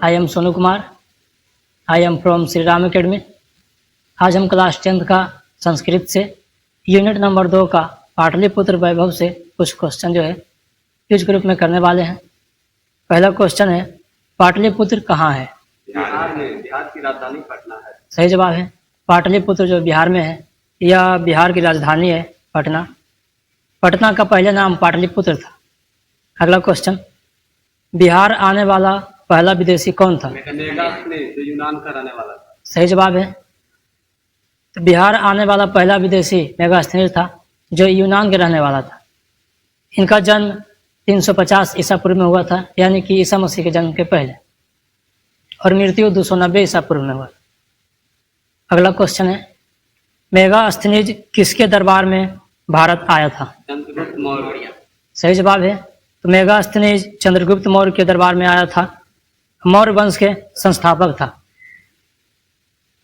I am Sonu Kumar. I am from Shri Ram academy. आज हम class 10th का संस्कृत से यूनिट नंबर 2 का पाटलिपुत्र वैभव से कुछ क्वेश्चन जो है इस ग्रुप में करने वाले हैं। पहला क्वेश्चन है, पाटलिपुत्र कहाँ है? बिहार में। बिहार की राजधानी पटना है। सही जवाब है। पाटलिपुत्र जो बिहार में है, यह बिहार की राजधानी है पटना। पटना का पहले नाम पाटलिपुत्र था। अगला क्वेश्चन, बिहार आने वाला पहला विदेशी कौन था? मेगास्थनीज, जो यूनान का रहने वाला था। सही जवाब है। तो बिहार आने वाला पहला विदेशी मेगास्थनीज था जो यूनान के रहने वाला था। इनका जन्म 350 ईसा पूर्व में हुआ था, यानी कि ईसा मसीह के जन्म के पहले, और मृत्यु 290 ईसा पूर्व में हुआ। अगला क्वेश्चन है, मेगास्थनीज किसके दरबार में भारत आया था? चंद्रगुप्त मौर्य। सही जवाब है। तो मेगास्थनीज चंद्रगुप्त मौर्य के दरबार में आया था। मौर्य वंश के संस्थापक था।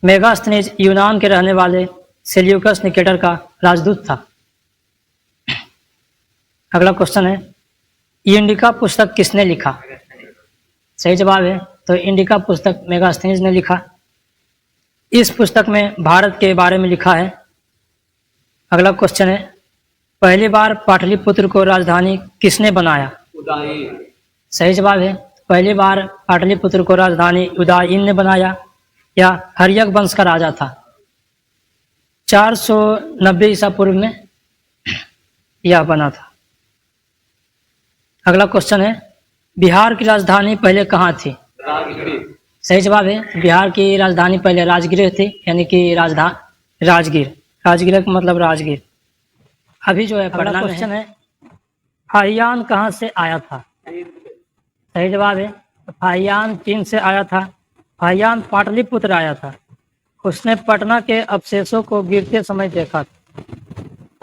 मेगास्थनीज यूनान के रहने वाले सेल्यूकस निकेटर का राजदूत था। अगला क्वेश्चन है, इंडिका पुस्तक किसने लिखा? सही जवाब है। तो इंडिका पुस्तक मेगास्थनीज ने लिखा। इस पुस्तक में भारत के बारे में लिखा है। अगला क्वेश्चन है, पहली बार पाटलिपुत्र को राजधानी किसने बनाया? उदयन। सही जवाब है। पहली बार पाटलिपुत्र को राजधानी उदयन ने बनाया। यह हर्यक वंश का राजा था। 490 ईसा पूर्व में यह बना था। अगला क्वेश्चन है, बिहार की राजधानी पहले कहाँ थी? राजगीर। सही जवाब है। बिहार की राजधानी पहले राजगीर थी, यानी कि राजगीर। राजगीर का मतलब राजगीर। अभी जो है पटना में क्वेश्चन है, फाहियान कहाँ से आया था? सही जवाब है। फाहियान चीन से आया था। फाहियान पाटलिपुत्र आया था। उसने पटना के अवशेषों को गिरते समय देखा था।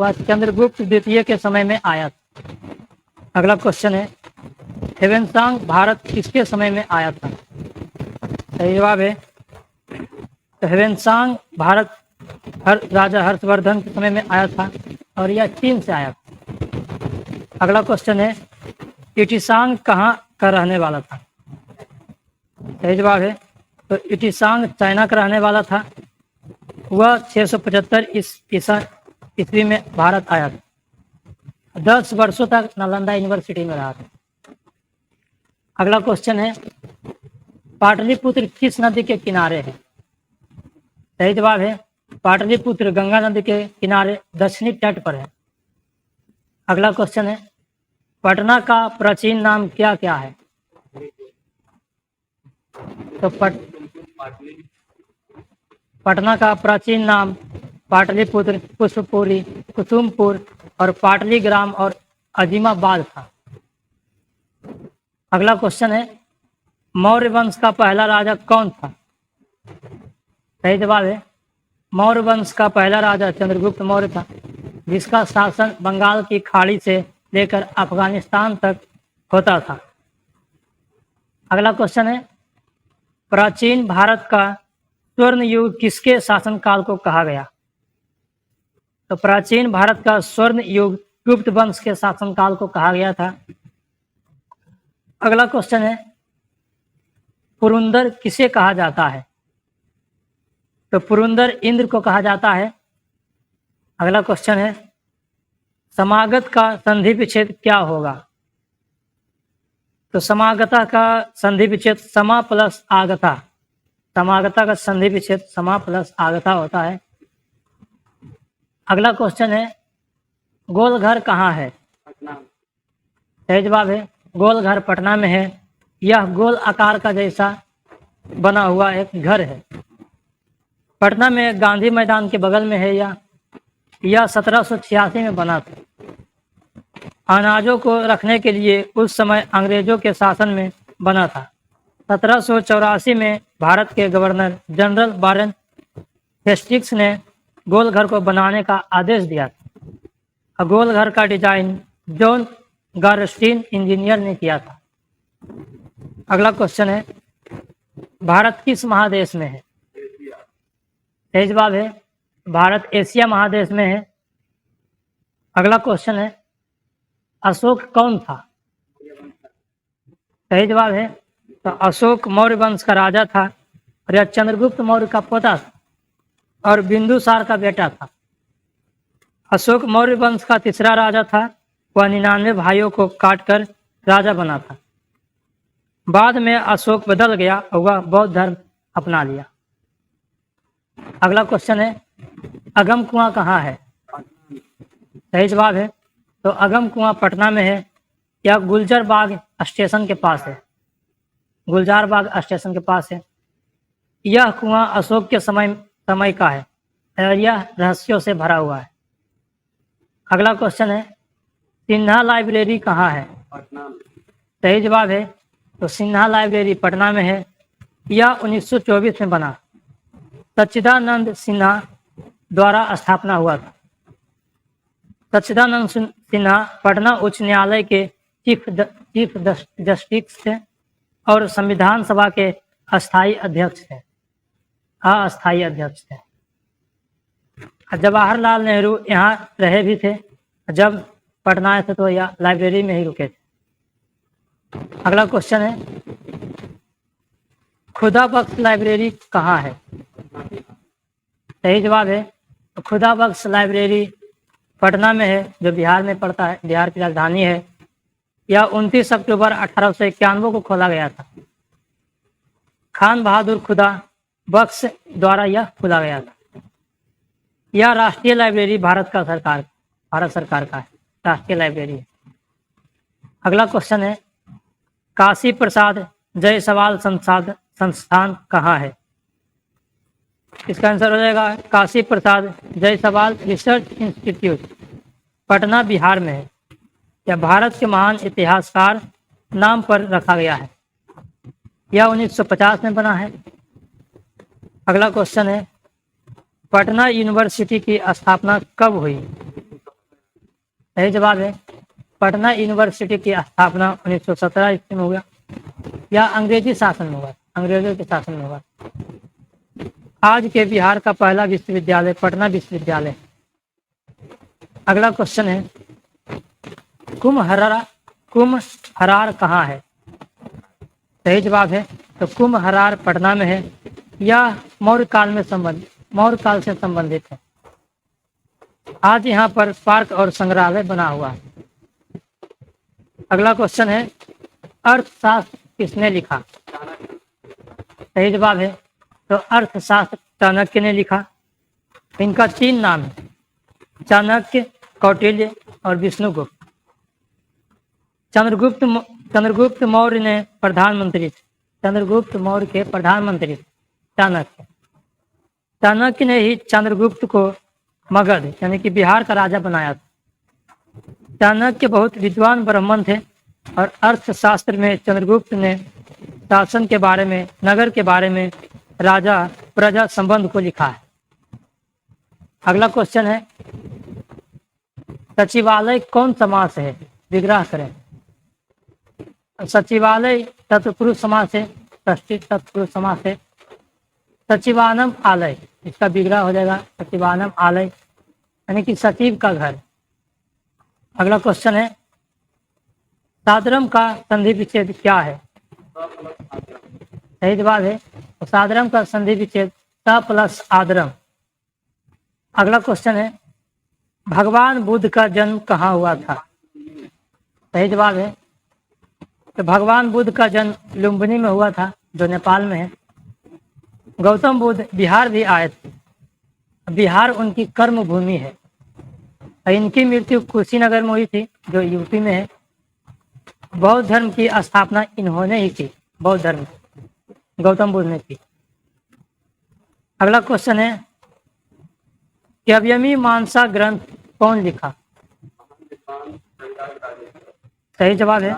वह चंद्रगुप्त द्वितीय के समय में आया था। अगला क्वेश्चन है, हेवेनसांग भारत किसके समय में आया था? सही जवाब है। तो हेवेनसांग भारत राजा हर्षवर्धन के समय में आया था और यह चीन से आया था। अगला क्वेश्चन है, इटिसांग कहाँ का रहने वाला था? सही जवाब है। तो इटिसांग चाइना का रहने वाला था। वह 675 ईस्वी में भारत आया था। 10 वर्षों तक नालंदा यूनिवर्सिटी में रहा था। अगला क्वेश्चन है, पाटलिपुत्र किस नदी के किनारे है? सही जवाब है। पाटलिपुत्र गंगा नदी के किनारे दक्षिणी तट पर है। अगला क्वेश्चन है, पटना का प्राचीन नाम क्या क्या है? तो पटना का प्राचीन नाम पाटलिपुत्र, पुष्पपुरी, कुसुमपुर और पाटलीग्राम और अजीमाबाद था। अगला क्वेश्चन है, मौर्य वंश का पहला राजा कौन था? सही जवाब है। मौर्य वंश का पहला राजा चंद्रगुप्त मौर्य था, जिसका शासन बंगाल की खाड़ी से लेकर अफगानिस्तान तक होता था। अगला क्वेश्चन है, प्राचीन भारत का स्वर्ण युग किसके शासनकाल को कहा गया? तो प्राचीन भारत का स्वर्ण युग गुप्त वंश के शासनकाल को कहा गया था। अगला क्वेश्चन है, पुरंदर किसे कहा जाता है? तो पुरंदर इंद्र को कहा जाता है। अगला क्वेश्चन है, समागत का संधि विच्छेद क्या होगा? तो समागता का संधि विच्छेद समा प्लस आगता। समागता का संधि विच्छेद समा प्लस आगता होता है। अगला क्वेश्चन है, गोलघर कहाँ है? पटना। सही जवाब है। गोलघर पटना में है। यह गोल आकार का जैसा बना हुआ एक घर है। पटना में गांधी मैदान के बगल में है। यह 1786 में बना था। अनाजों को रखने के लिए उस समय अंग्रेजों के शासन में बना था। 1784 में भारत के गवर्नर जनरल वारेन हेस्टिंग्स ने गोलघर को बनाने का आदेश दिया था। गोलघर का डिजाइन जॉन गारस्टीन इंजीनियर ने किया था। अगला क्वेश्चन है, भारत किस महादेश में है? सही जवाब है। भारत एशिया महादेश में है। अगला क्वेश्चन है, अशोक कौन था? सही जवाब है। तो अशोक मौर्य वंश का राजा था और यह चंद्रगुप्त मौर्य का पोता था और बिंदुसार का बेटा था। अशोक मौर्य वंश का तीसरा राजा था। वह 99 भाइयों को काटकर राजा बना था। बाद में अशोक बदल गया और वह बौद्ध धर्म अपना लिया। अगला क्वेश्चन है, अगम कुआं कहाँ है? सही जवाब है तो अगम कुआं पटना में है। यह गुलजार बाग स्टेशन के पास है। गुलजार बाग स्टेशन के पास है। यह कुआं अशोक के समय का है और यह रहस्यों से भरा हुआ है। अगला क्वेश्चन है, सिन्हा लाइब्रेरी कहाँ है? पटना में। सही जवाब है तो सिन्हा लाइब्रेरी पटना में है। यह 1924 में बना। सच्चिदानंद सिन्हा द्वारा स्थापना हुआ था। सच्चिदानंद सिन्हा पटना उच्च न्यायालय के चीफ जस्टिस थे और संविधान सभा के अस्थायी अध्यक्ष थे। अस्थायी अध्यक्ष थे। जवाहरलाल नेहरू यहाँ रहे भी थे। जब पटना आए थे तो यह लाइब्रेरी में ही रुके थे। अगला क्वेश्चन है, खुदा बख्श लाइब्रेरी कहाँ है? सही जवाब है तो खुदा बख्श लाइब्रेरी पटना में है, जो बिहार में पड़ता है, बिहार की राजधानी है। यह 29 अक्टूबर 1891 को खोला गया था। खान बहादुर खुदा बख्श द्वारा यह खोला गया था। यह राष्ट्रीय लाइब्रेरी भारत सरकार का है, राष्ट्रीय लाइब्रेरी है। अगला क्वेश्चन है, काशी प्रसाद जायसवाल संस्थान कहाँ है? इसका आंसर हो जाएगा काशी प्रसाद जायसवाल रिसर्च इंस्टीट्यूट, पटना बिहार में है। यह भारत के महान इतिहासकार नाम पर रखा गया है। यह 1950 में बना है। अगला क्वेश्चन है, पटना यूनिवर्सिटी की स्थापना कब हुई? सही जवाब है पटना यूनिवर्सिटी की स्थापना 1917 ईस्वी में हुआ। यह अंग्रेजी शासन में हुआ, अंग्रेजों के शासन में हुआ। आज के बिहार का पहला विश्वविद्यालय पटना विश्वविद्यालय। अगला क्वेश्चन है, कुम्हरार कहाँ है? सही जवाब है तो कुम्हरार पटना में है। यह मौर्य काल से संबंधित है। आज यहाँ पर पार्क और संग्रहालय बना हुआ है। अगला क्वेश्चन है, अर्थशास्त्र किसने लिखा? सही जवाब है तो अर्थशास्त्र चाणक्य ने लिखा। इनका 3 नाम है, चाणक्य, कौटिल्य और विष्णुगुप्त। चंद्रगुप्त मौर्य ने प्रधानमंत्री थे। चंद्रगुप्त मौर्य के प्रधानमंत्री चाणक्य। चाणक्य ने ही चंद्रगुप्त को मगध यानी कि बिहार का राजा बनाया था। चाणक्य बहुत विद्वान ब्राह्मण थे और अर्थशास्त्र में चंद्रगुप्त ने शासन के बारे में, नगर के बारे में, राजा प्रजा संबंध को लिखा है। अगला क्वेश्चन है, सचिवालय कौन समास है? विग्रह करें। सचिवालय तत्पुरुष समास है, षष्ठी तत्पुरुष समास है। सचिवानम आलय, इसका विग्रह हो जाएगा सचिवानम आलय यानी कि सचिव का घर। अगला क्वेश्चन है, सादरम का संधि विच्छेद क्या है? सही जवाब है तो सादरम का संधि विच्छेद स प्लस आदरम। अगला क्वेश्चन है, भगवान बुद्ध का जन्म कहाँ हुआ था? सही जवाब है तो भगवान बुद्ध का जन्म लुम्बिनी में हुआ था, जो नेपाल में है। गौतम बुद्ध बिहार भी आए थे। बिहार उनकी कर्म भूमि है। इनकी मृत्यु कुशीनगर में हुई थी, जो यूपी में है। बौद्ध धर्म की स्थापना इन्होंने ही की। बौद्ध धर्म गौतम बुद्ध ने की। अगला क्वेश्चन है, काव्यमी मानसा ग्रंथ कौन लिखा? सही जवाब है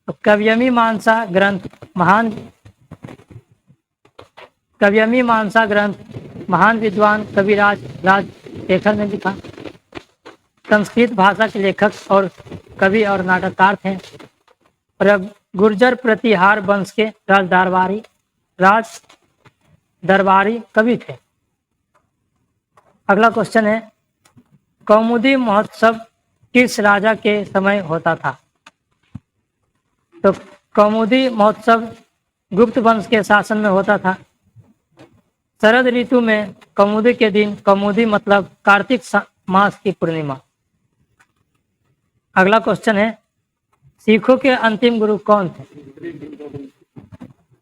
तो काव्यमी मानसा ग्रंथ महान विद्वान कविराज राजशेखर ने लिखा। संस्कृत भाषा के लेखक और कवि और नाटककार थे और गुर्जर प्रतिहार वंश के राज दरबारी कवि थे। अगला क्वेश्चन है, कौमुदी महोत्सव किस राजा के समय होता था? तो कौमुदी महोत्सव गुप्त वंश के शासन में होता था। शरद ऋतु में कौमुदी के दिन, कौमुदी मतलब कार्तिक मास की पूर्णिमा। अगला क्वेश्चन है, सिखों के अंतिम गुरु कौन थे?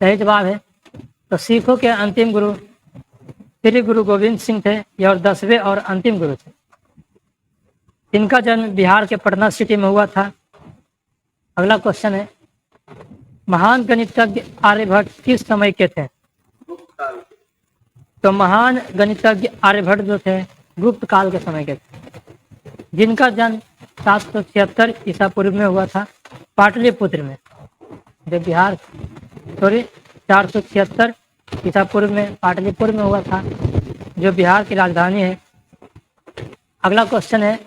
सही जवाब है। तो सिखों के अंतिम गुरु श्री गुरु गोविंद सिंह थे, ये और 10वें और अंतिम गुरु थे। इनका जन्म बिहार के पटना सिटी में हुआ था। अगला क्वेश्चन है, महान गणितज्ञ आर्यभट्ट किस समय के थे? तो महान गणितज्ञ आर्यभट्ट जो थे गुप्त काल के समय के थे, जिनका जन्म 776 ईसा पूर्व में हुआ था, पाटलिपुत्र में। जो बिहार 476 ईसा पूर्व में पाटलिपुत्र में हुआ था, जो बिहार की राजधानी है। अगला क्वेश्चन है,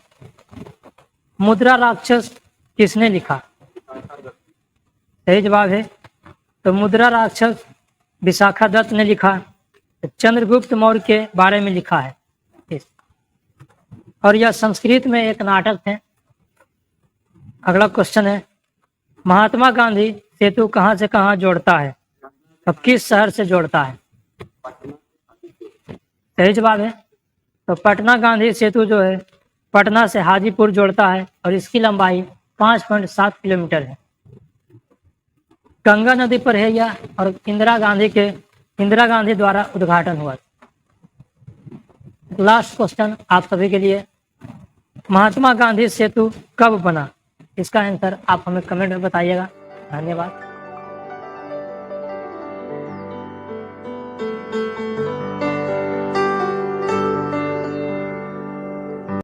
मुद्रा राक्षस किसने लिखा? सही जवाब है। तो मुद्रा राक्षस विशाखा दत्त ने लिखा। चंद्रगुप्त मौर्य के बारे में लिखा है और यह संस्कृत में एक नाटक है। अगला क्वेश्चन है, महात्मा गांधी सेतु कहाँ से कहाँ जोड़ता है? तो किस शहर से जोड़ता है? सही जवाब है। तो पटना गांधी सेतु जो है पटना से हाजीपुर जोड़ता है और इसकी लंबाई 5.7 किलोमीटर है। गंगा नदी पर है यह और इंदिरा गांधी द्वारा उद्घाटन हुआ। लास्ट क्वेश्चन आप सभी के लिए, महात्मा गांधी सेतु कब बना? इसका आंसर आप हमें कमेंट में बताइएगा। धन्यवाद।